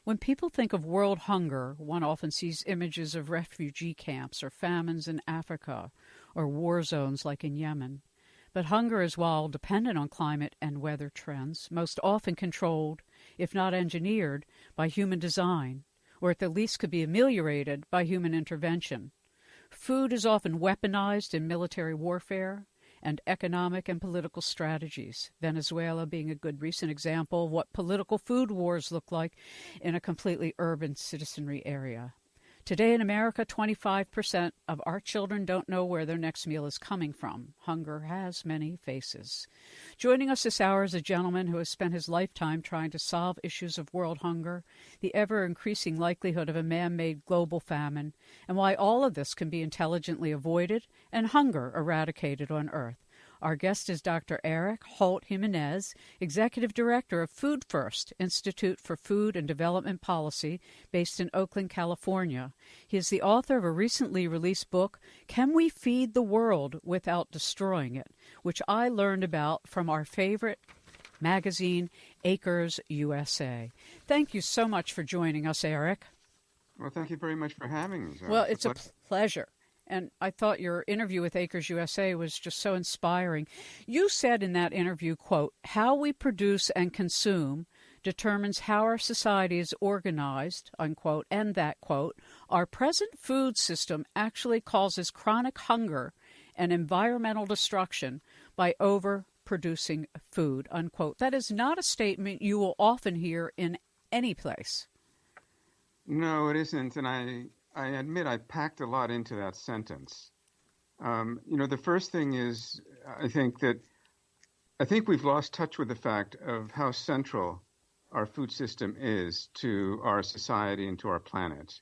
When people think of world hunger, one often sees images of refugee camps or famines in Africa or war zones like in Yemen. But hunger is, while dependent on climate and weather trends, most often controlled, if not engineered, by human design, or at the least could be ameliorated by human intervention. Food is often weaponized in military warfare and economic and political strategies, Venezuela being a good recent example of what political food wars look like in a completely urban citizenry area. Today in America, 25% of our children don't know where their next meal is coming from. Hunger has many faces. Joining us this hour is a gentleman who has spent his lifetime trying to solve issues of world hunger, the ever-increasing likelihood of a man-made global famine, and why all of this can be intelligently avoided and hunger eradicated on Earth. Our guest is Dr. Eric Holt-Giménez, Executive Director of Food First, Institute for Food and Development Policy, based in Oakland, California. He is the author of a recently released book, Can We Feed the World Without Destroying It?, which I learned about from our favorite magazine, Acres USA. Thank you so much for joining us, Eric. Well, thank you very much for having me. Well, it's a pleasure. And I thought your interview with Acres USA was just so inspiring. You said in that interview, quote, how we produce and consume determines how our society is organized, unquote, and that, quote, our present food system actually causes chronic hunger and environmental destruction by overproducing food, unquote. That is not a statement you will often hear in any place. No, it isn't. And I admit I packed a lot into that sentence. The first thing is I think we've lost touch with the fact of how central our food system is to our society and to our planet.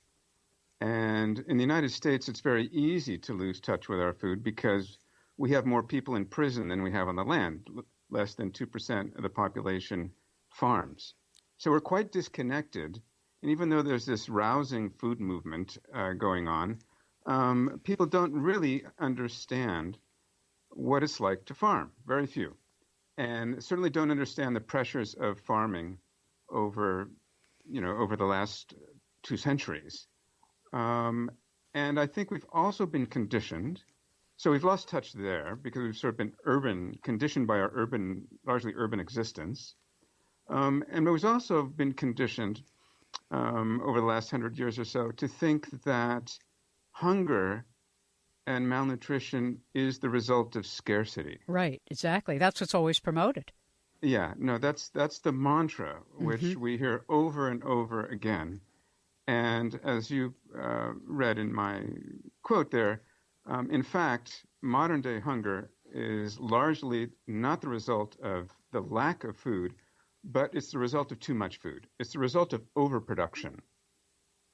And in the United States, it's very easy to lose touch with our food because we have more people in prison than we have on the land. Less than 2% of the population farms. So we're quite disconnected. And even though there's this rousing food movement going on, people don't really understand what it's like to farm. Very few. And certainly don't understand the pressures of farming over the last 2 centuries. And I think we've also been conditioned. So we've lost touch there because we've sort of been conditioned by our largely urban existence. And we've also been conditioned over the last 100 years or so to think that hunger and malnutrition is the result of scarcity. Right, exactly. That's what's always promoted. Yeah, no, that's the mantra which we hear over and over again. And as you read in my quote there, in fact, modern day hunger is largely not the result of the lack of food, but it's the result of too much food. It's the result of overproduction.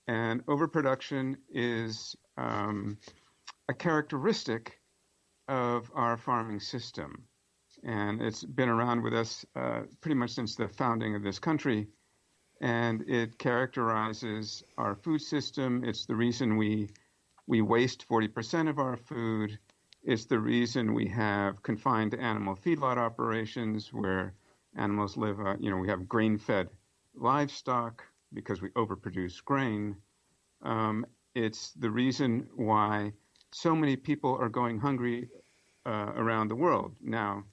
And overproduction is a characteristic of our farming system. And it's been around with us pretty much since the founding of this country. And it characterizes our food system. It's the reason we waste 40% of our food. It's the reason we have confined animal feedlot operations where animals live, we have grain-fed livestock because we overproduce grain. It's the reason why so many people are going hungry around the world. Now,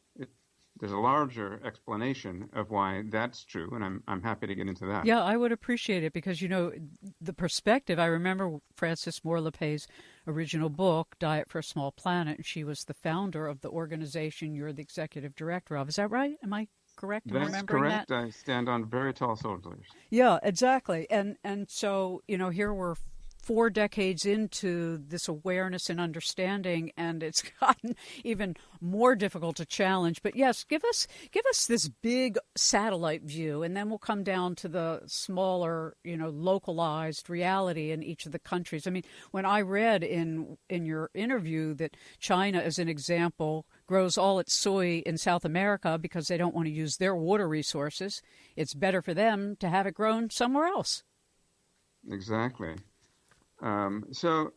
there's a larger explanation of why that's true, and I'm happy to get into that. Yeah, I would appreciate it because, the perspective, I remember Frances Moore LePay's original book, Diet for a Small Planet, and she was the founder of the organization you're the executive director of. Is that right? Am I correct in remembering that? That's correct. I stand on very tall shoulders. Yeah, exactly. And so, here we're 4 decades into this awareness and understanding, and it's gotten even more difficult to challenge. But yes, give us this big satellite view, and then we'll come down to the smaller, localized reality in each of the countries. I mean, when I read in your interview that China, as an example, grows all its soy in South America because they don't want to use their water resources, it's better for them to have it grown somewhere else. Exactly. So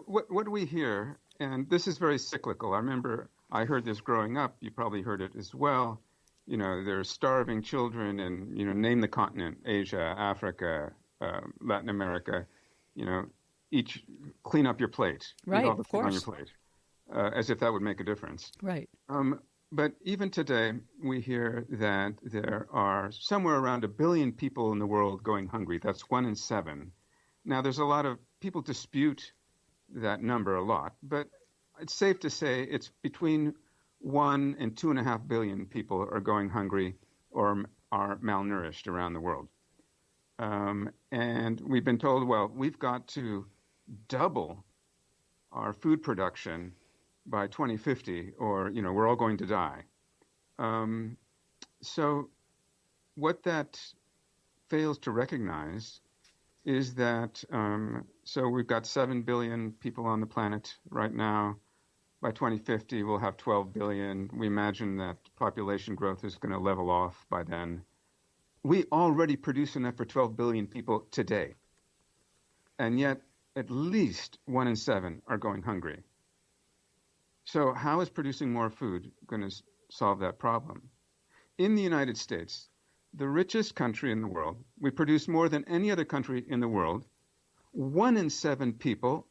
what do we hear? And this is very cyclical. I remember I heard this growing up. You probably heard it as well. There's starving children and, name the continent, Asia, Africa, Latin America, each clean up your plate, Right, eat all the of food on your course. plate, as if that would make a difference. Right. But even today, we hear that there are somewhere around 1 billion people in the world going hungry. That's 1 in 7. Now, there's a lot of people dispute that number a lot, but it's safe to say it's between 1 and 2.5 billion people are going hungry or are malnourished around the world. And we've been told, well, we've got to double our food production by 2050, or we're all going to die. So what that fails to recognize is that so we've got 7 billion people on the planet right now. By 2050, we'll have 12 billion. We imagine that population growth is going to level off by then. We already produce enough for 12 billion people today, and yet at least 1 in 7 are going hungry. So how is producing more food going to solve that problem? In the United States, the richest country in the world, we produce more than any other country in the world. 1 in 7 people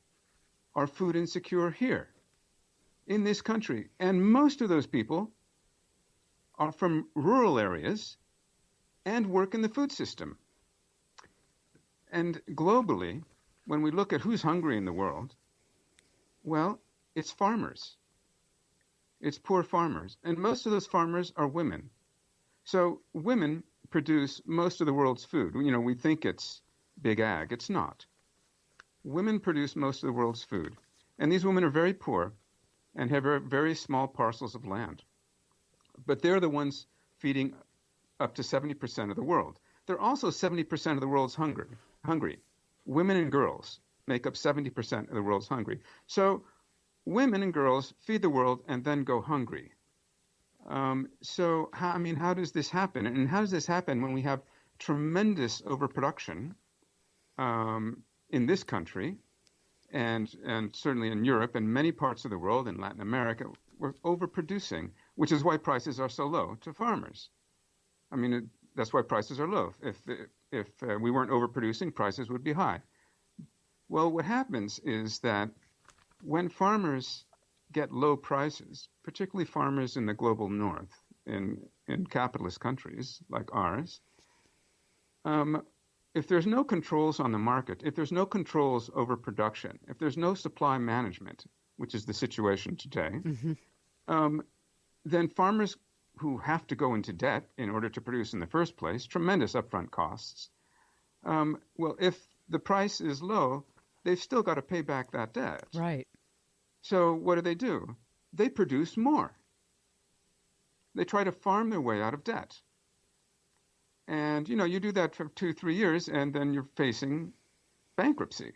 are food insecure here in this country. And most of those people are from rural areas and work in the food system. And globally, when we look at who's hungry in the world, well, it's farmers. It's poor farmers. And most of those farmers are women. So women produce most of the world's food. We think it's big ag. It's not. Women produce most of the world's food. And these women are very poor and have very small parcels of land. But they're the ones feeding up to 70% of the world. They're also 70% of the world's hungry. Women and girls make up 70% of the world's hungry. So women and girls feed the world and then go hungry. So how does this happen? And how does this happen when we have tremendous overproduction in this country and certainly in Europe and many parts of the world, in Latin America? We're overproducing, which is why prices are so low to farmers. That's why prices are low. If we weren't overproducing, prices would be high. Well, what happens is that when farmers get low prices, particularly farmers in the global north, in capitalist countries like ours, if there's no controls on the market, if there's no controls over production, if there's no supply management, which is the situation today, then farmers who have to go into debt in order to produce in the first place, tremendous upfront costs, well, if the price is low, they've still got to pay back that debt. Right. So what do? They produce more. They try to farm their way out of debt. And, you do that for 2-3 years, and then you're facing bankruptcy.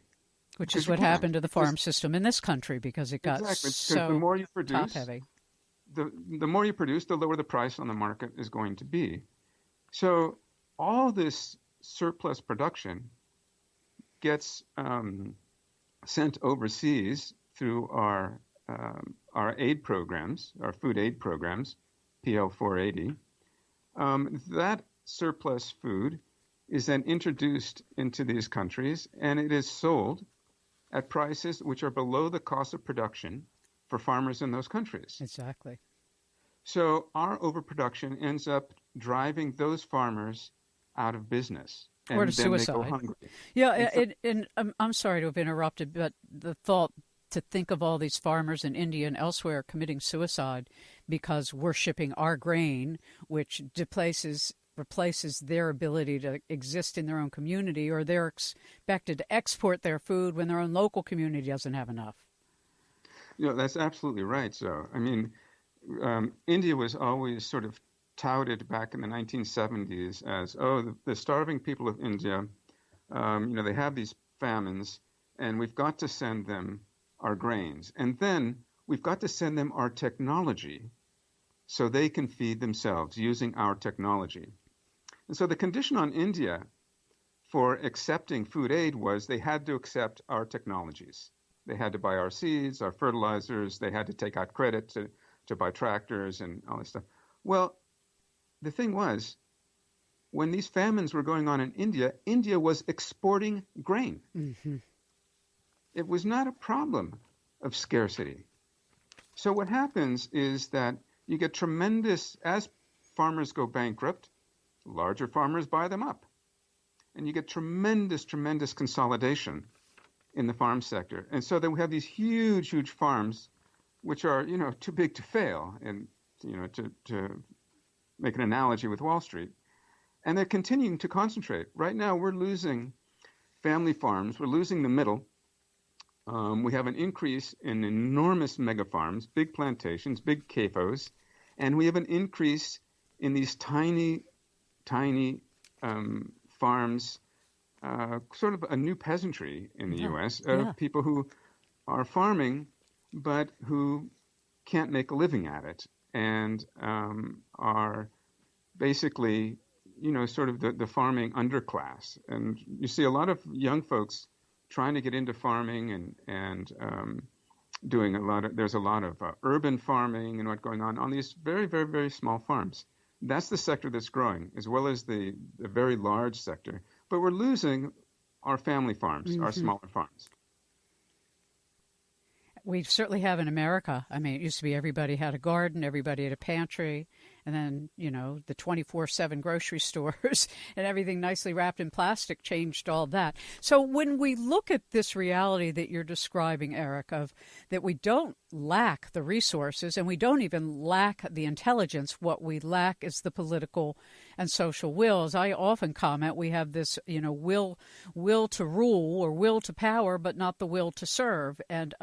Which is what happened to the farm system in this country because it got so the more you produce, top-heavy. The more you produce, the lower the price on the market is going to be. So all this surplus production gets sent overseas through our aid programs, our food aid programs, PL 480. That surplus food is then introduced into these countries, and it is sold at prices which are below the cost of production for farmers in those countries. Exactly. So our overproduction ends up driving those farmers out of business. Or to suicide. They go hungry. Yeah, and I'm sorry to have interrupted, but the thought to think of all these farmers in India and elsewhere committing suicide because we're shipping our grain, which replaces their ability to exist in their own community, or they're expected to export their food when their own local community doesn't have enough. That's absolutely right. So, India was always sort of touted back in the 1970s as, the starving people of India, they have these famines, and we've got to send them our grains. And then we've got to send them our technology so they can feed themselves using our technology. And so the condition on India for accepting food aid was they had to accept our technologies. They had to buy our seeds, our fertilizers. They had to take out credit to buy tractors and all this stuff. Well, the thing was, when these famines were going on in India, India was exporting grain. Mm-hmm. It was not a problem of scarcity. So what happens is that you get tremendous, as farmers go bankrupt, larger farmers buy them up. And you get tremendous, tremendous consolidation in the farm sector. And so then we have these huge, huge farms, which are, too big to fail, and, to make an analogy with Wall Street. And they're continuing to concentrate. Right now, we're losing family farms. We're losing the middle. We have an increase in enormous mega farms, big plantations, big CAFOs, and we have an increase in these tiny, tiny farms, sort of a new peasantry in the U.S. of people who are farming, but who can't make a living at it, and are basically, sort of the farming underclass. And you see a lot of young folks trying to get into farming and doing there's a lot of urban farming and what's going on these very, very, very small farms. That's the sector that's growing, as well as the very large sector. But we're losing our family farms, our smaller farms. We certainly have in America. I mean, it used to be everybody had a garden, everybody had a pantry, and then, the 24/7 grocery stores and everything nicely wrapped in plastic changed all that. So when we look at this reality that you're describing, Eric, of that we don't lack the resources and we don't even lack the intelligence, what we lack is the political and social will. As I often comment, we have this, will to rule or will to power, but not the will to serve. And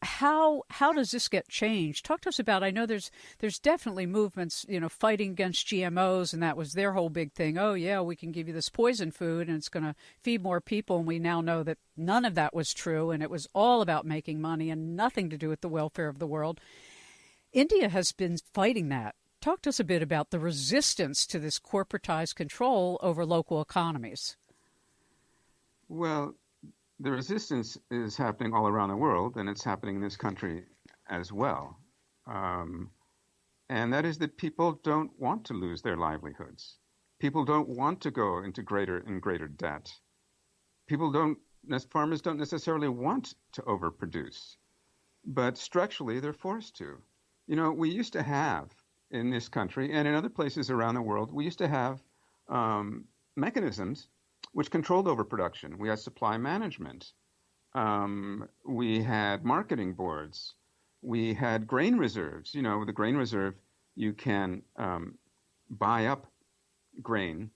how does this get changed? Talk to us about, I know there's definitely movements, fighting against GMOs, and that was their whole big thing. Oh, yeah, we can give you this poison food, and it's going to feed more people. And we now know that none of that was true, and it was all about making money and nothing to do with the welfare of the world. India has been fighting that. Talk to us a bit about the resistance to this corporatized control over local economies. Well, the resistance is happening all around the world, and it's happening in this country as well. And that is that people don't want to lose their livelihoods. People don't want to go into greater and greater debt. Farmers don't necessarily want to overproduce, but structurally they're forced to. We used to have in this country and in other places around the world, we used to have mechanisms which controlled overproduction. We had supply management. We had marketing boards. We had grain reserves. With the grain reserve, you can buy up grain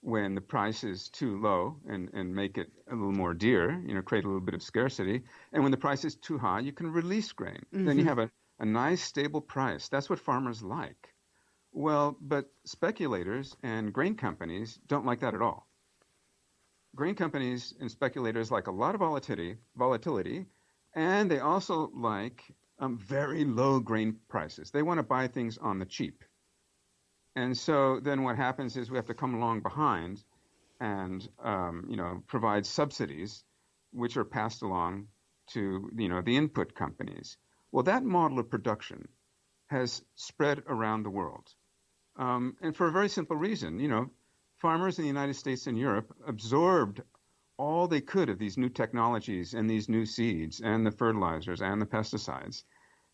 when the price is too low and make it a little more dear, create a little bit of scarcity. And when the price is too high, you can release grain. Mm-hmm. Then you have a nice, stable price. That's what farmers like. Well, but speculators and grain companies don't like that at all. Grain companies and speculators like a lot of volatility, and they also like very low grain prices. They want to buy things on the cheap. And so then what happens is we have to come along behind and provide subsidies, which are passed along to the input companies. Well, that model of production has spread around the world, and for a very simple reason. Farmers in the United States and Europe absorbed all they could of these new technologies and these new seeds and the fertilizers and the pesticides.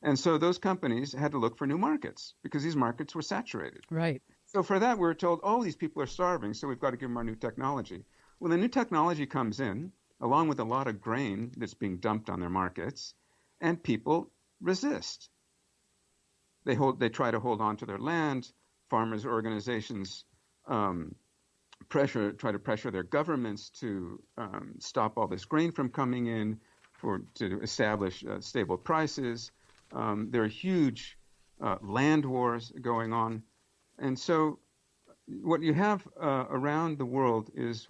And so those companies had to look for new markets because these markets were saturated. Right. So for that, we were told, these people are starving, so we've got to give them our new technology. Well, the new technology comes in, along with a lot of grain that's being dumped on their markets, and people resist. They try to hold on to their land. Farmers' organizations try to pressure their governments to stop all this grain from coming in, to establish stable prices. There are huge land wars going on. And so what you have around the world is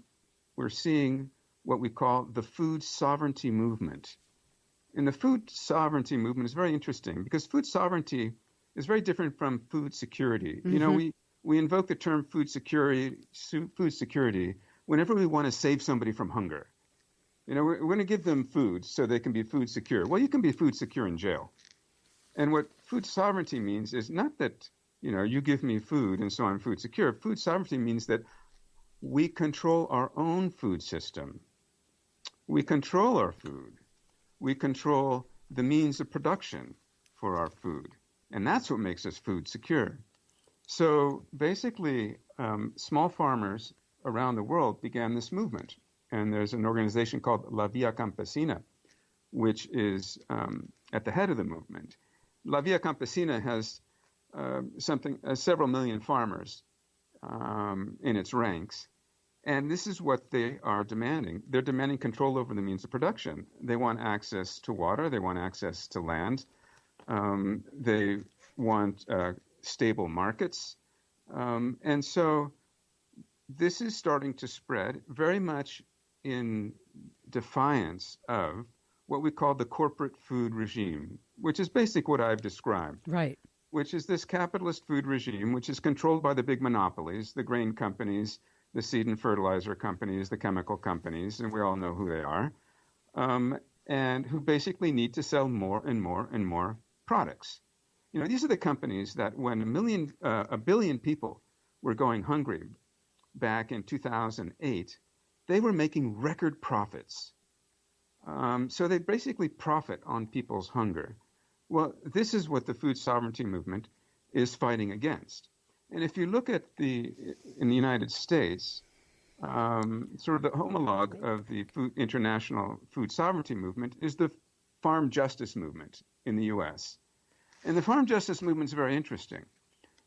we're seeing what we call the food sovereignty movement. And the food sovereignty movement is very interesting because food sovereignty is very different from food security. Mm-hmm. We invoke the term food security whenever we want to save somebody from hunger. We're going to give them food so they can be food secure. Well, you can be food secure in jail. And what food sovereignty means is not that you give me food, and so I'm food secure. Food sovereignty means that we control our own food system. We control our food. We control the means of production for our food. And that's what makes us food secure. So basically, small farmers around the world began this movement. And there's an organization called La Via Campesina, which is at the head of the movement. La Via Campesina has several million farmers in its ranks. And this is what they are demanding. They're demanding control over the means of production. They want access to water. They want access to land. They want stable markets. And so this is starting to spread very much in defiance of what we call the corporate food regime, which is basically what I've described. Right. Which is this capitalist food regime, which is controlled by the big monopolies, the grain companies, the seed and fertilizer companies, the chemical companies, and we all know who they are, and who basically need to sell more and more and more products. These are the companies that when a billion people were going hungry back in 2008, they were making record profits. So they basically profit on people's hunger. Well, this is what the food sovereignty movement is fighting against. And if you look at in the United States, sort of the homologue of the international food sovereignty movement is the farm justice movement in the U.S. And the farm justice movement is very interesting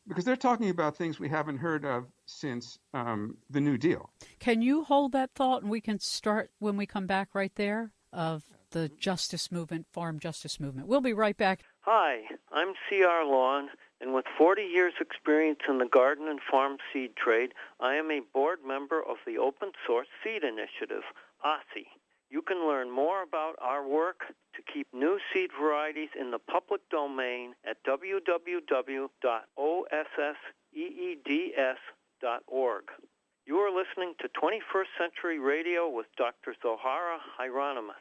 because they're talking about things we haven't heard of since the New Deal. Can you hold that thought, and we can start when we come back right there of the justice movement, farm justice movement. We'll be right back. Hi, I'm C.R. Lawn, and with 40 years' experience in the garden and farm seed trade, I am a board member of the Open Source Seed Initiative, OSSI. You can learn more about our work to keep new seed varieties in the public domain at www.ossseeds.org. You are listening to 21st Century Radio with Dr. Zohara Hieronymus.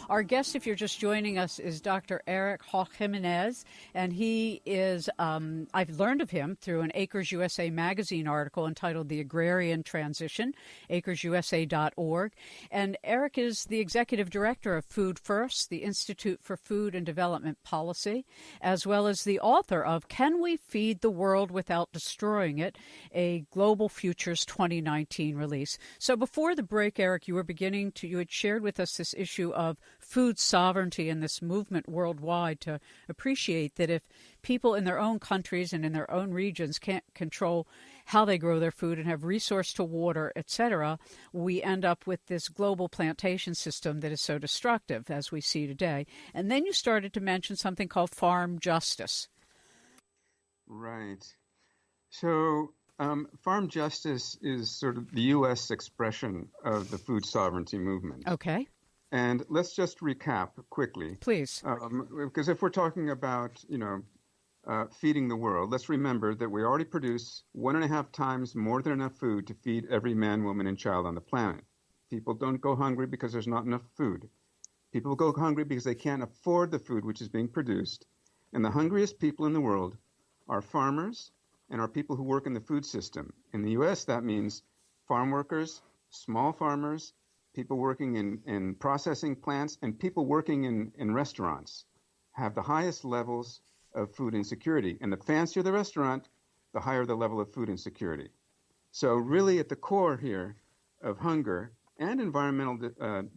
Our guest, if you're just joining us, is Dr. Eric Holt-Giménez, and he is, I've learned of him through an Acres USA magazine article entitled The Agrarian Transition, acresusa.org. And Eric is the executive director of Food First, the Institute for Food and Development Policy, as well as the author of Can We Feed the World Without Destroying It?, a Global Futures 2019 release. So before the break, Eric, you had shared with us this issue of food sovereignty and this movement worldwide to appreciate that if people in their own countries and in their own regions can't control how they grow their food and have resource to water, etc., we end up with this global plantation system that is so destructive as we see today. And then you started to mention something called farm justice. Right. So farm justice is sort of the U.S. expression of the food sovereignty movement. Okay. And let's just recap quickly. Please. Because if we're talking about, feeding the world, let's remember that we already produce 1.5 times more than enough food to feed every man, woman, and child on the planet. People don't go hungry because there's not enough food. People go hungry because they can't afford the food which is being produced. And the hungriest people in the world are farmers and are people who work in the food system. In the U.S., that means farm workers, small farmers, people working in processing plants, and people working in restaurants have the highest levels of food insecurity. And the fancier the restaurant, the higher the level of food insecurity. So really at the core here of hunger and environmental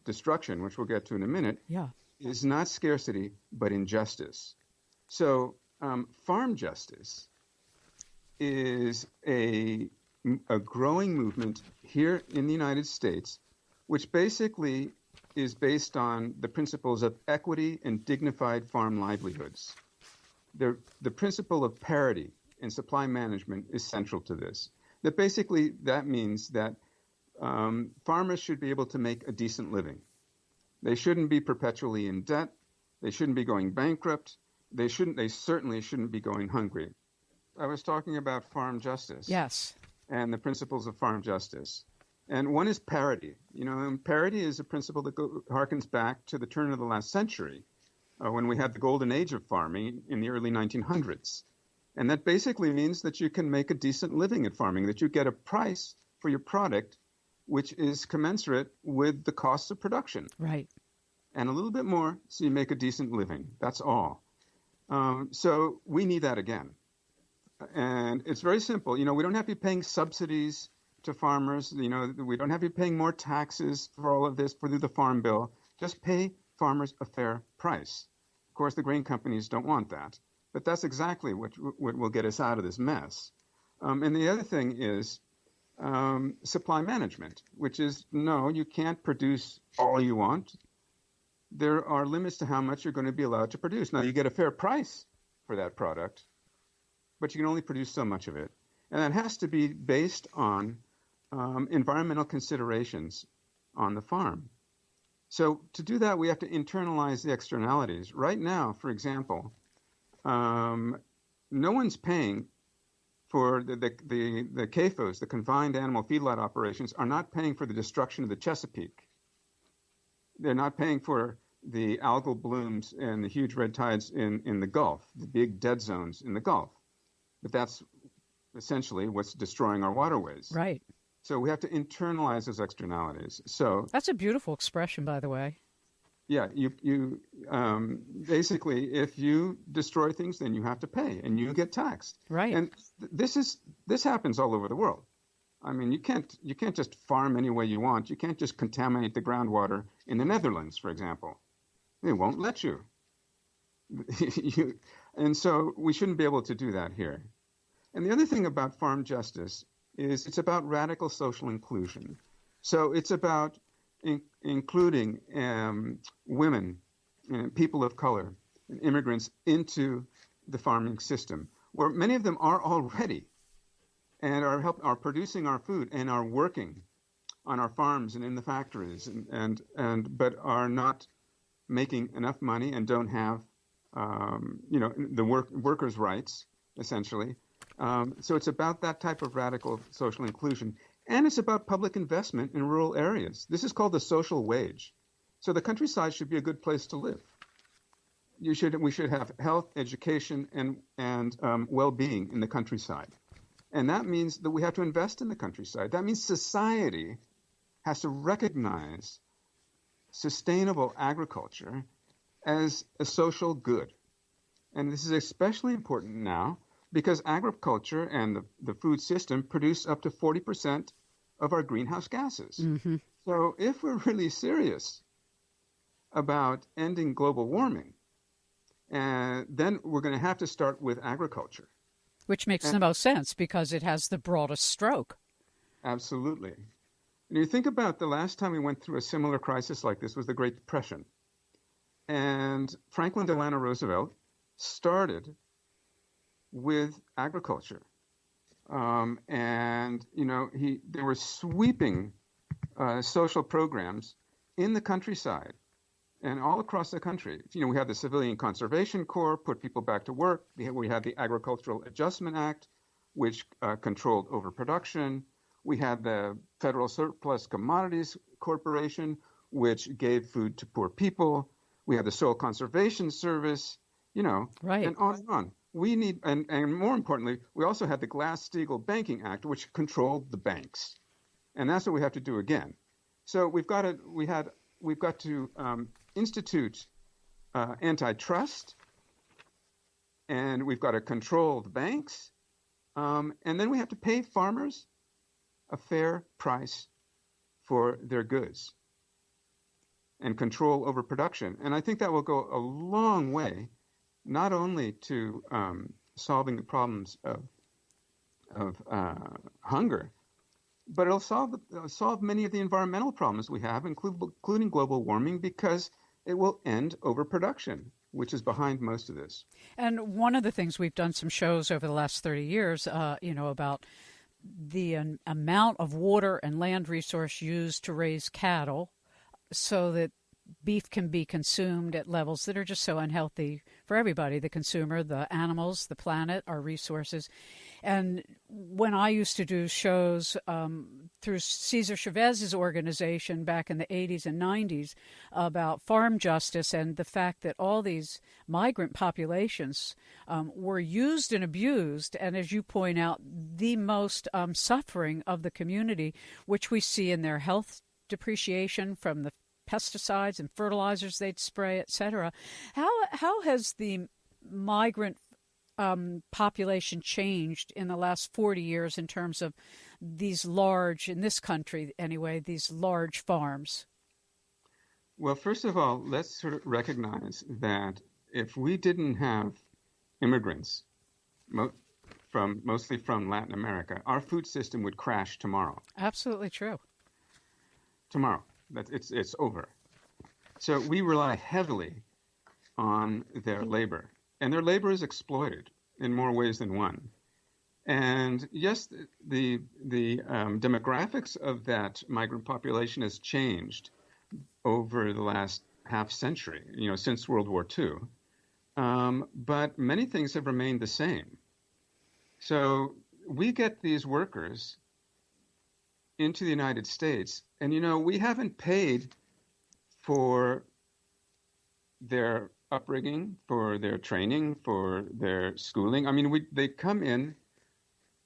destruction, which we'll get to in a minute, is not scarcity, but injustice. So farm justice is a growing movement here in the United States, which basically is based on the principles of equity and dignified farm livelihoods. The principle of parity in supply management is central to this. That means that farmers should be able to make a decent living. They shouldn't be perpetually in debt. They shouldn't be going bankrupt. They certainly shouldn't be going hungry. I was talking about farm justice. Yes. And the principles of farm justice. And one is parity. Parity is a principle that harkens back to the turn of the last century, when we had the golden age of farming in the early 1900s. And that basically means that you can make a decent living at farming, that you get a price for your product which is commensurate with the costs of production. Right. And a little bit more, so you make a decent living. That's all. So we need that again. And it's very simple. We don't have to be paying subsidies to farmers. We don't have to be paying more taxes for all of this through the Farm Bill. Just pay farmers a fair price. Of course, the grain companies don't want that. But that's exactly what will get us out of this mess. And the other thing is supply management, which is, no, you can't produce all you want. There are limits to how much you're going to be allowed to produce. Now, you get a fair price for that product, but you can only produce so much of it. And that has to be based on environmental considerations on the farm. So to do that, we have to internalize the externalities. Right now, for example, no one's paying for the CAFOs, the confined animal feedlot operations, are not paying for the destruction of the Chesapeake. They're not paying for the algal blooms and the huge red tides in the Gulf, the big dead zones in the Gulf. But that's essentially what's destroying our waterways. Right. So we have to internalize those externalities. So that's a beautiful expression, by the way. Yeah, you basically, if you destroy things, then you have to pay, and you get taxed. Right. And this happens all over the world. I mean, you can't just farm any way you want. You can't just contaminate the groundwater in the Netherlands, for example. They won't let you. And so we shouldn't be able to do that here. And the other thing about farm justice is it's about radical social inclusion. So it's about including women and people of color and immigrants into the farming system, where many of them are already and are producing our food and are working on our farms and in the factories but are not making enough money and don't have the workers' rights, essentially. So it's about that type of radical social inclusion. And it's about public investment in rural areas. This is called the social wage. So the countryside should be a good place to live. We should have health, education, and well-being in the countryside. And that means that we have to invest in the countryside. That means society has to recognize sustainable agriculture as a social good. And this is especially important now because agriculture and the food system produce up to 40% of our greenhouse gases. Mm-hmm. So if we're really serious about ending global warming, then we're going to have to start with agriculture. Which makes the most sense because it has the broadest stroke. Absolutely. And you think about the last time we went through a similar crisis like this was the Great Depression. And Franklin Delano Roosevelt started with agriculture. There were sweeping social programs in the countryside and all across the country. We had the Civilian Conservation Corps, put people back to work. We had the Agricultural Adjustment Act, which controlled overproduction. We had the Federal Surplus Commodities Corporation, which gave food to poor people. We had the Soil Conservation Service, right. And on and on. We need, and more importantly, we also had the Glass-Steagall Banking Act, which controlled the banks, and that's what we have to do again. So we've got to institute antitrust, and we've got to control the banks, and then we have to pay farmers a fair price for their goods and control overproduction. And I think that will go a long way, not only to solving the problems of hunger, but it'll solve many of the environmental problems we have, including global warming, because it will end overproduction, which is behind most of this. And one of the things we've done some shows over the last 30 years, about the amount of water and land resource used to raise cattle, so that beef can be consumed at levels that are just so unhealthy for everybody, the consumer, the animals, the planet, our resources. And when I used to do shows through Cesar Chavez's organization back in the 80s and 90s about farm justice and the fact that all these migrant populations were used and abused, and as you point out, the most suffering of the community, which we see in their health depreciation from the pesticides and fertilizers they'd spray, etc. How has the migrant population changed in the last 40 years in terms of these large, in this country anyway, these large farms? Well, first of all, let's sort of recognize that if we didn't have immigrants, mostly from Latin America, our food system would crash tomorrow. Absolutely true. Tomorrow. It's over. So we rely heavily on their labor, and their labor is exploited in more ways than one. And yes, the demographics of that migrant population has changed over the last half century, since World War II. But many things have remained the same. So we get these workers into the United States, and we haven't paid for their upbringing, for their training, for their schooling. I mean, they come in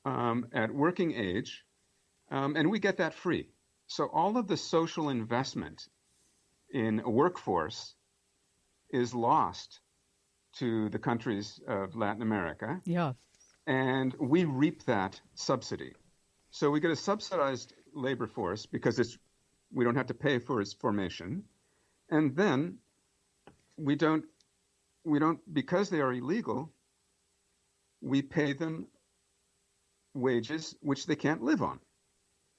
at working age, and we get that free. So all of the social investment in a workforce is lost to the countries of Latin America. Yeah. And we reap that subsidy. So we get a subsidized labor force because we don't have to pay for its formation. And then we don't, because they are illegal, we pay them wages which they can't live on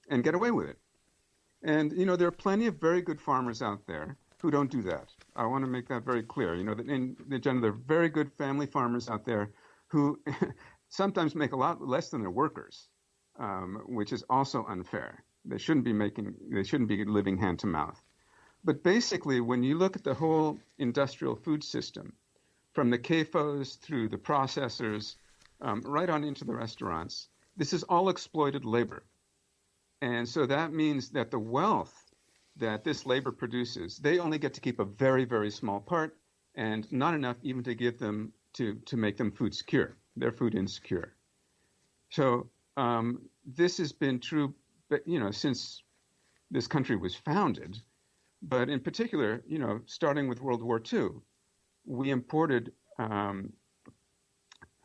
and get away with it. And, there are plenty of very good farmers out there who don't do that. I want to make that very clear. That in the general, there are very good family farmers out there who sometimes make a lot less than their workers, which is also unfair. They shouldn't be living hand to mouth. But basically, when you look at the whole industrial food system, from the CAFOs through the processors, right on into the restaurants, this is all exploited labor. And so that means that the wealth that this labor produces, they only get to keep a very, very small part, and not enough even to give them to make them food secure. They're food insecure. So this has been true, since this country was founded. But in particular, starting with World War II, we imported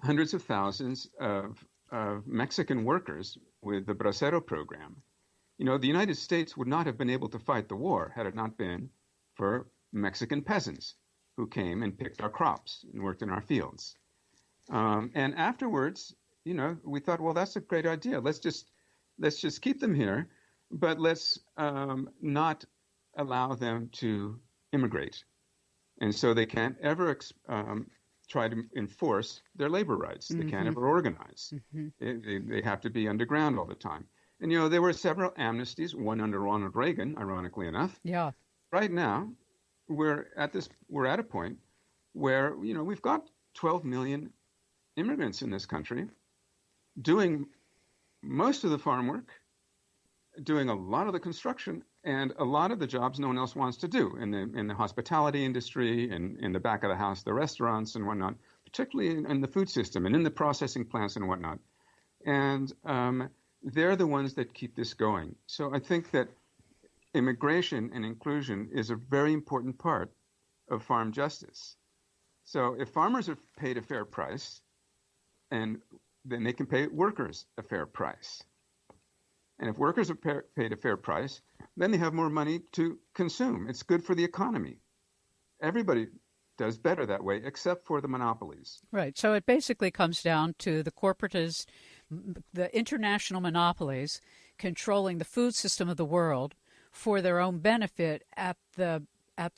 hundreds of thousands of Mexican workers with the Bracero program. The United States would not have been able to fight the war had it not been for Mexican peasants who came and picked our crops and worked in our fields. And afterwards, we thought, well, that's a great idea. Let's just keep them here, but let's not allow them to immigrate. And so they can't ever try to enforce their labor rights. They can't ever organize. They have to be underground all the time. And, there were several amnesties, one under Ronald Reagan, ironically enough. Yeah. Right now, we're at a point where, we've got 12 million immigrants in this country doing most of the farm work, doing a lot of the construction, and a lot of the jobs no one else wants to do in the hospitality industry and in the back of the house, the restaurants and whatnot, particularly in the food system and in the processing plants and whatnot. And they're the ones that keep this going. So I think that immigration and inclusion is a very important part of farm justice. So if farmers are paid a fair price, and then they can pay workers a fair price. And if workers are paid a fair price, then they have more money to consume. It's good for the economy. Everybody does better that way, except for the monopolies. Right. So it basically comes down to the corporatists, the international monopolies controlling the food system of the world for their own benefit at the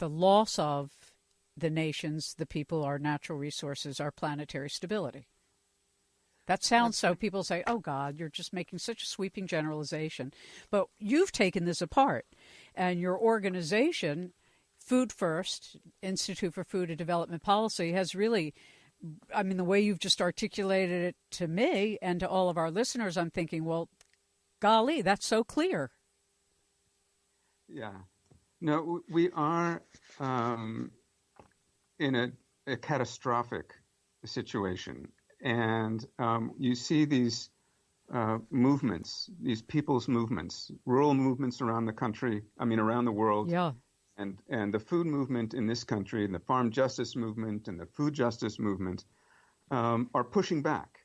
loss of the nations, the people, our natural resources, our planetary stability. That sounds so. People say, oh, God, you're just making such a sweeping generalization. But you've taken this apart, and your organization Food First, Institute for Food and Development Policy, has really, I mean, the way you've just articulated it to me and to all of our listeners, I'm thinking, well, golly, that's so clear. Yeah. No, we are in a catastrophic situation. And you see these movements, these people's movements, rural movements around the country, around the world. Yeah. And the food movement in this country, and the farm justice movement, and the food justice movement are pushing back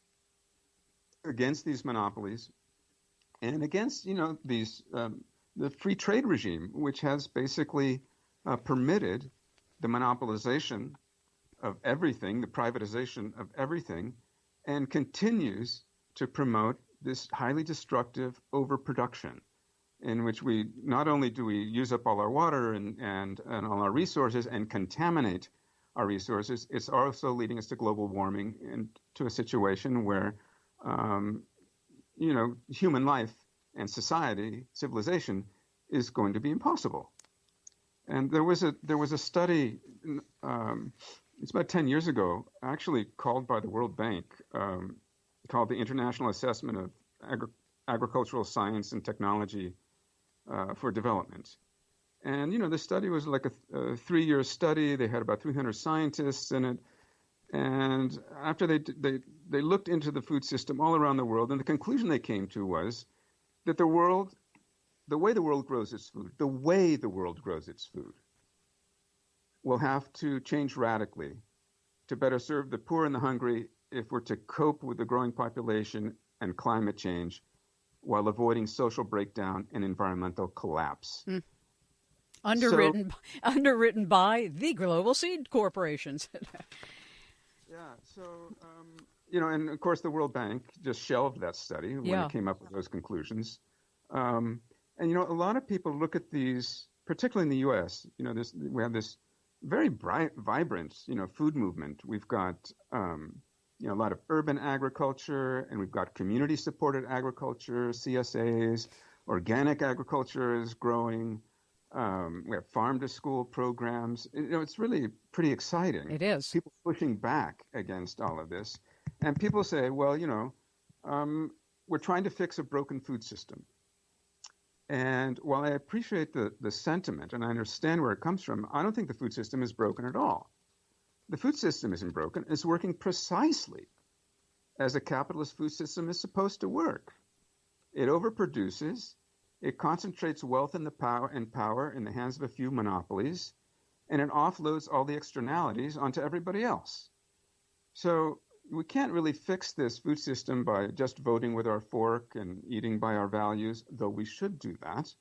against these monopolies and against, these the free trade regime, which has basically permitted the monopolization of everything, the privatization of everything, and continues to promote this highly destructive overproduction, in which we not only do we use up all our water and all our resources and contaminate our resources, it's also leading us to global warming and to a situation where, human life and society, civilization, is going to be impossible. And there was a study, it's about 10 years ago, actually called by the World Bank, called the International Assessment of Agricultural Science and Technology for Development. And, the study was like a 3-year study. They had about 300 scientists in it. And after they looked into the food system all around the world, and the conclusion they came to was that the way the world grows its food will have to change radically to better serve the poor and the hungry if we're to cope with the growing population and climate change while avoiding social breakdown and environmental collapse. Underwritten by the global seed corporations. And of course the World Bank just shelved that study when it came up with those conclusions. A lot of people look at these, particularly in the U.S., we have this very vibrant, food movement. We've got, a lot of urban agriculture, and we've got community-supported agriculture, CSAs, organic agriculture is growing. We have farm-to-school programs. It's really pretty exciting. It is. People pushing back against all of this. And people say, well, we're trying to fix a broken food system. And while I appreciate the sentiment and I understand where it comes from, I don't think the food system is broken at all. The food system isn't broken. It's working precisely as a capitalist food system is supposed to work. It overproduces. It concentrates wealth and power in the hands of a few monopolies, and it offloads all the externalities onto everybody else. So we can't really fix this food system by just voting with our fork and eating by our values, though we should do that.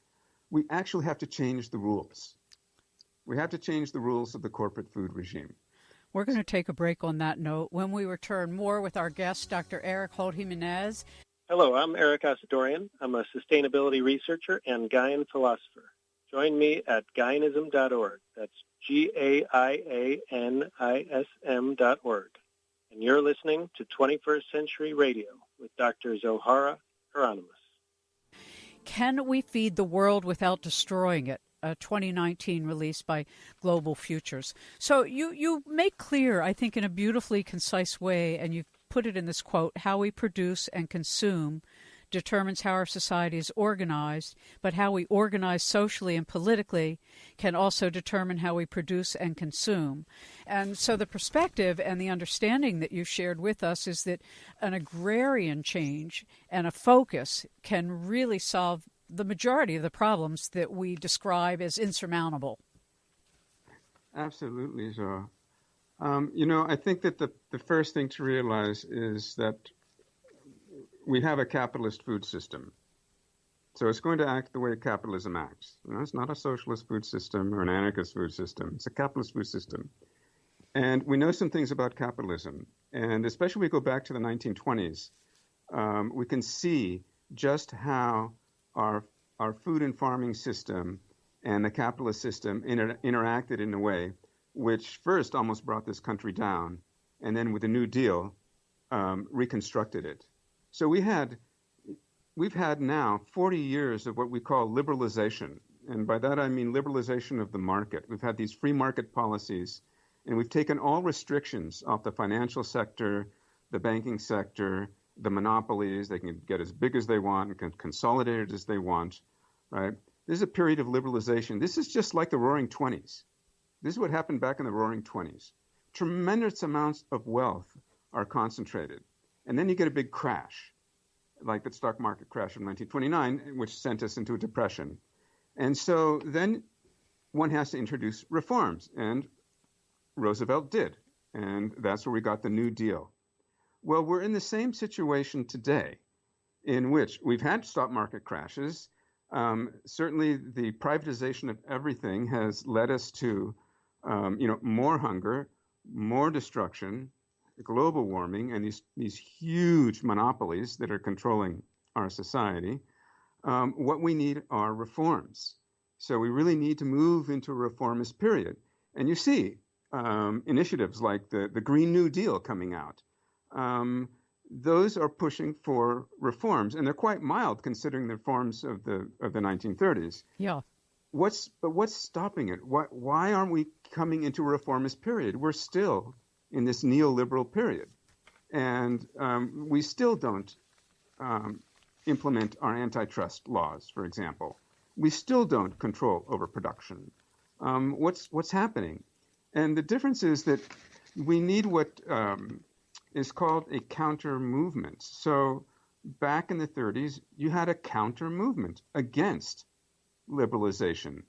We actually have to change the rules. We have to change the rules of the corporate food regime. We're going to take a break on that note. When we return, more with our guest, Dr. Eric Holt-Giménez. Hello, I'm Eric Asadorian. I'm a sustainability researcher and Gaian philosopher. Join me at Gaianism.org. That's GAIANISM.org. And you're listening to 21st Century Radio with Dr. Zohara Hieronymus. Can we feed the world without destroying it? A 2019 release by Global Futures. So you make clear, I think, in a beautifully concise way, and you've put it in this quote, how we produce and consume determines how our society is organized, but how we organize socially and politically can also determine how we produce and consume. And so the perspective and the understanding that you shared with us is that an agrarian change and a focus can really solve the majority of the problems that we describe as insurmountable. Absolutely, Zoe. I think that the first thing to realize is that we have a capitalist food system. So it's going to act the way capitalism acts. It's not a socialist food system or an anarchist food system. It's a capitalist food system. And we know some things about capitalism. And especially if we go back to the 1920s, we can see just how our food and farming system and the capitalist system interacted in a way which first almost brought this country down, and then with the New Deal, reconstructed it. So we've had now 40 years of what we call liberalization And by that, I mean liberalization of the market. We've had these free market policies, and we've taken all restrictions off the financial sector, the banking sector, the monopolies. They can get as big as they want and can consolidate it as they want, right? This is a period of liberalization. This is just like the Roaring '20s. This is what happened back in the Roaring '20s. Tremendous amounts of wealth are concentrated. And then you get a big crash, like the stock market crash of 1929, which sent us into a depression. And so then one has to introduce reforms, and Roosevelt did. And that's where we got the New Deal. Well, we're in the same situation today, in which we've had stock market crashes. Certainly, the privatization of everything has led us to, more hunger, more destruction, global warming, and these huge monopolies that are controlling our society. What we need are reforms. So we really need to move into a reformist period. And you see initiatives like the Green New Deal coming out. Those are pushing for reforms, and they're quite mild considering the reforms of the 1930s. Yeah. What's stopping it? Why aren't we coming into a reformist period? We're still in this neoliberal period, and we still don't implement our antitrust laws, for example. We still don't control overproduction. What's happening? And the difference is that we need what is called a counter movement. So back in the 30s, you had a counter movement against liberalization.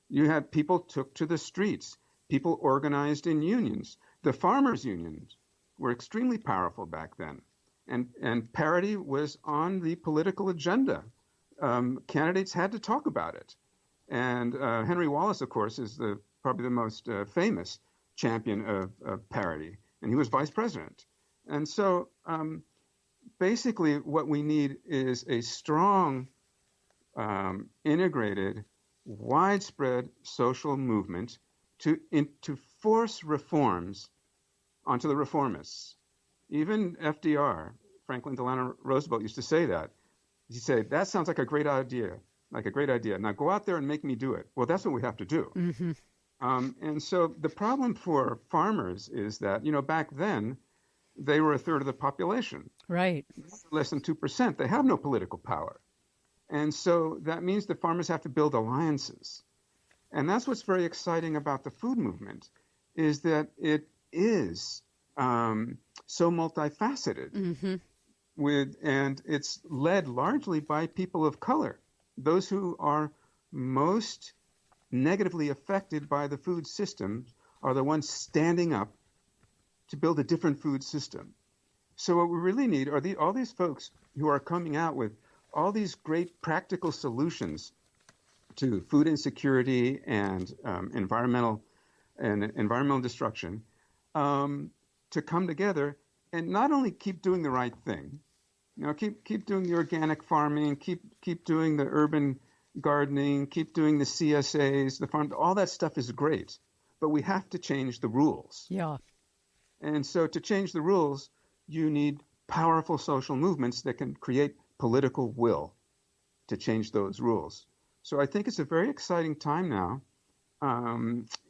You had people took to the streets. People organized in unions. The farmers' unions were extremely powerful back then. And parity was on the political agenda. Candidates had to talk about it. And Henry Wallace, of course, is probably the most famous champion of parity. And he was vice president. And so basically what we need is a strong, integrated, widespread social movement to force reforms onto the reformists. Even FDR, Franklin Delano Roosevelt, used to say that. He'd say, that sounds like a great idea, Now go out there and make me do it. Well, that's what we have to do. Mm-hmm. And so the problem for farmers is that, back then, they were a third of the population. Right. Less than 2%. They have no political power. And so that means the farmers have to build alliances. And that's what's very exciting about the food movement, is that it is so multifaceted. Mm-hmm. And it's led largely by people of color, those who are most negatively affected by the food system are the ones standing up to build a different food system. So what we really need are all these folks who are coming out with all these great practical solutions to food insecurity and environmental destruction, to come together and not only keep doing the right thing, keep doing the organic farming, keep doing the urban gardening, keep doing the CSAs, the farm, all that stuff is great, but we have to change the rules. Yeah. And so to change the rules, you need powerful social movements that can create political will to change those rules. So I think it's a very exciting time now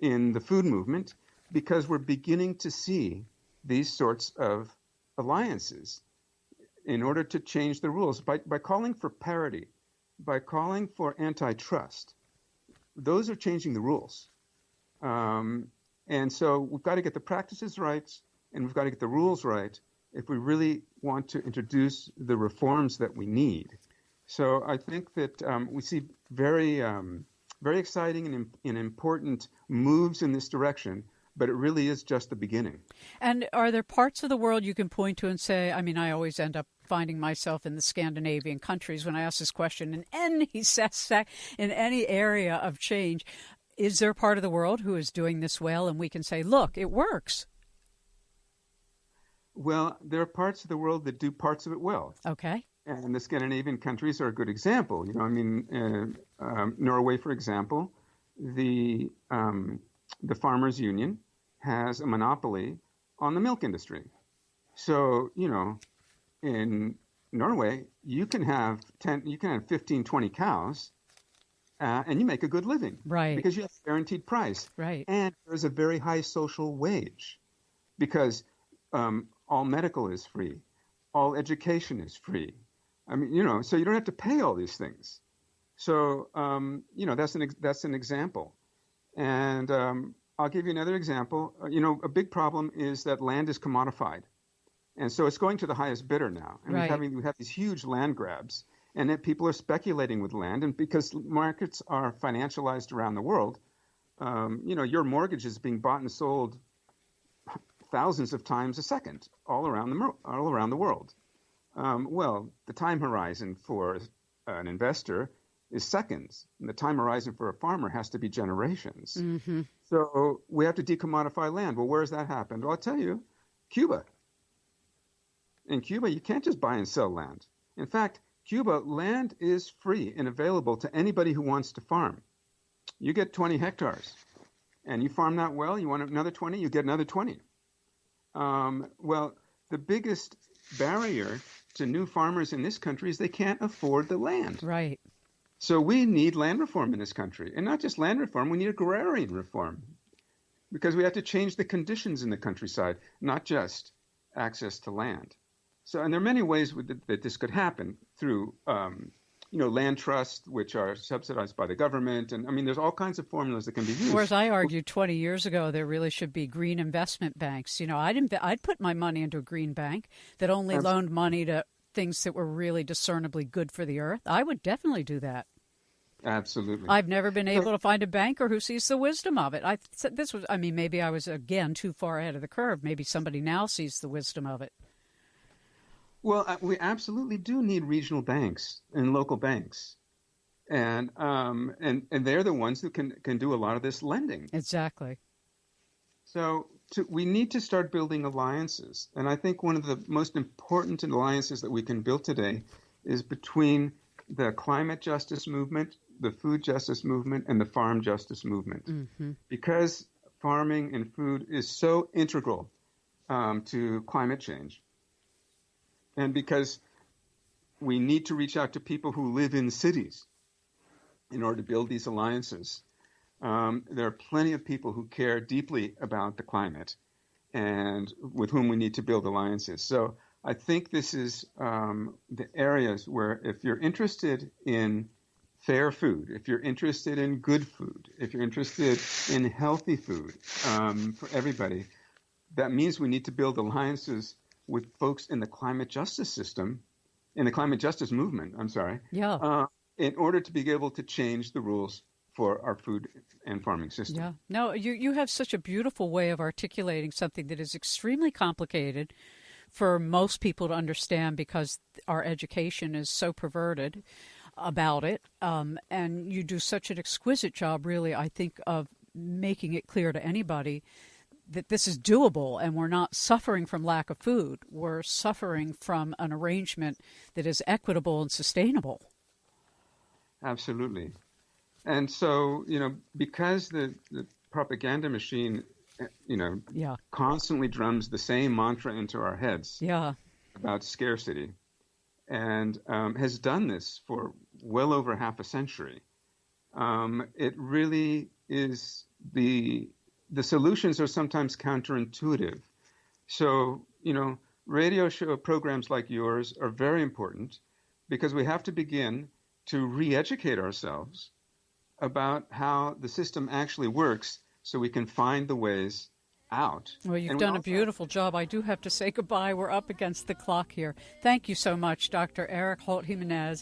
in the food movement, because we're beginning to see these sorts of alliances in order to change the rules by calling for parity, by calling for antitrust. Those are changing the rules. And so we've got to get the practices right, and we've got to get the rules right if we really want to introduce the reforms that we need. So I think that we see very exciting and important moves in this direction, but it really is just the beginning. And are there parts of the world you can point to and say, I always end up finding myself in the Scandinavian countries when I ask this question, in any area of change. Is there a part of the world who is doing this well, and we can say, look, it works? Well, there are parts of the world that do parts of it well. Okay. And the Scandinavian countries are a good example. Norway, for example, the Farmers Union has a monopoly on the milk industry. So, in Norway, you can have 15, 20 cows, and you make a good living. Right. Because you have a guaranteed price. Right. And there's a very high social wage because all medical is free. All education is free. I mean, so you don't have to pay all these things. So, that's an example. And I'll give you another example. A big problem is that land is commodified. And so it's going to the highest bidder now. And Right. we have these huge land grabs. And that people are speculating with land. And because markets are financialized around the world, your mortgage is being bought and sold thousands of times a second all around the world. Well, the time horizon for an investor is seconds, and the time horizon for a farmer has to be generations. Mm-hmm. So we have to decommodify land. Well, where has that happened? Well, I'll tell you, Cuba. In Cuba, you can't just buy and sell land. In fact, Cuba, land is free and available to anybody who wants to farm. You get 20 hectares, and you farm that well, you want another 20, you get another 20. Well, the biggest barrier to new farmers in this country is they can't afford the land. Right. So we need land reform in this country. And not just land reform, we need agrarian reform. Because we have to change the conditions in the countryside, not just access to land. So, and there are many ways that this could happen through, land trusts, which are subsidized by the government. And I mean, there's all kinds of formulas that can be used. Whereas I argued 20 years ago, there really should be green investment banks. I'd put my money into a green bank that only loaned money to things that were really discernibly good for the earth. I would definitely do that. Absolutely. I've never been able to find a banker who sees the wisdom of it. Maybe I was, again, too far ahead of the curve. Maybe somebody now sees the wisdom of it. Well, we absolutely do need regional banks and local banks. And they're the ones who can do a lot of this lending. Exactly. So we need to start building alliances. And I think one of the most important alliances that we can build today is between the climate justice movement, the food justice movement, and the farm justice movement. Mm-hmm. Because farming and food is so integral to climate change. And because we need to reach out to people who live in cities in order to build these alliances. There are plenty of people who care deeply about the climate and with whom we need to build alliances. So I think this is the areas where if you're interested in fair food, if you're interested in good food, if you're interested in healthy food for everybody, that means we need to build alliances with folks in the climate justice system, in the climate justice movement, in order to be able to change the rules for our food and farming system. Yeah. No, you have such a beautiful way of articulating something that is extremely complicated for most people to understand because our education is so perverted about it. And you do such an exquisite job, really, I think, of making it clear to anybody that this is doable and we're not suffering from lack of food. We're suffering from an arrangement that is equitable and sustainable. Absolutely. And so, because the propaganda machine, constantly drums the same mantra into our heads about scarcity and has done this for well over half a century, it really is the solutions are sometimes counterintuitive. So, radio show programs like yours are very important because we have to begin to re-educate ourselves about how the system actually works so we can find the ways out. Well, you've done a beautiful job. I do have to say goodbye. We're up against the clock here. Thank you so much, Dr. Eric Holt-Giménez.